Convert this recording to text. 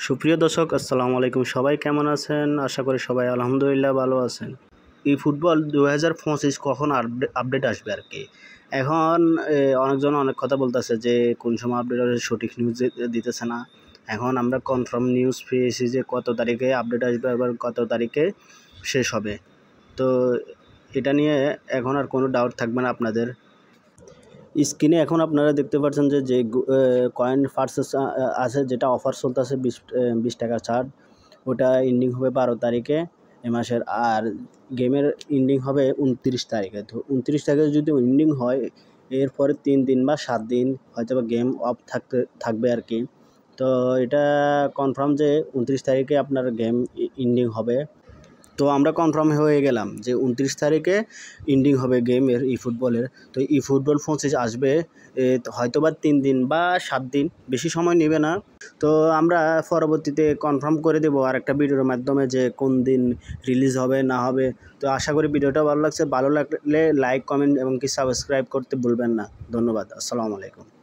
সুপ্রিয় দর্শক আসসালামু আলাইকুম। সবাই কেমন আছেন? আশা করি সবাই আলহামদুলিল্লাহ ভালো আছেন। এই ফুটবল 2025 কখন আপডেট আসবে আর কি। এখন অনেকজন অনেক কথা বলতেছে যে কোন সময় আপডেট আসবে, সঠিক নিউজ দিতেছে না। এখন আমরা কনফার্ম নিউজ পেয়েছি যে কত তারিখে আপডেট আসবে, আবার কত তারিখে শেষ হবে। তো এটা নিয়ে এখন আর কোনো ডাউট থাকবে না আপনাদের। স্ক্রিনে এখন আপনারা দেখতে পাচ্ছেন যে কয়েন পার্সেস আছে, যেটা অফার চলতেছে 20 টাকা ছাড়। ওটা এন্ডিং হবে 12 তারিখে এ মাসের, আর গেমের এন্ডিং হবে 29 তারিখে। তো 29 তারিখে যদি এন্ডিং হয়, এরপরে 3 দিন বা 7 দিন হয়তো বা গেম অফ থাকবে আর কি। তো এটা কনফার্ম যে 29 তারিখে আপনার গেম এন্ডিং হবে। তো আমরা কনফার্ম হয়ে গেলাম যে 29 তারিখে এন্ডিং হবে গেমের ফুটবলের। তো ফুটবল 25 আসবে হয়তো বা 3 দিন বা 7 দিন, বেশি সময় নেবে না। তো আমরা পরবর্তীতে কনফার্ম করে দেবো আর একটা ভিডিওর মাধ্যমে যে কোন দিন রিলিজ হবে না হবে। তো আশা করি ভিডিওটা ভালো লাগছে। ভালো লাগলে লাইক, কমেন্ট এবং কি সাবস্ক্রাইব করতে ভুলবেন না। ধন্যবাদ। আসসালামু আলাইকুম।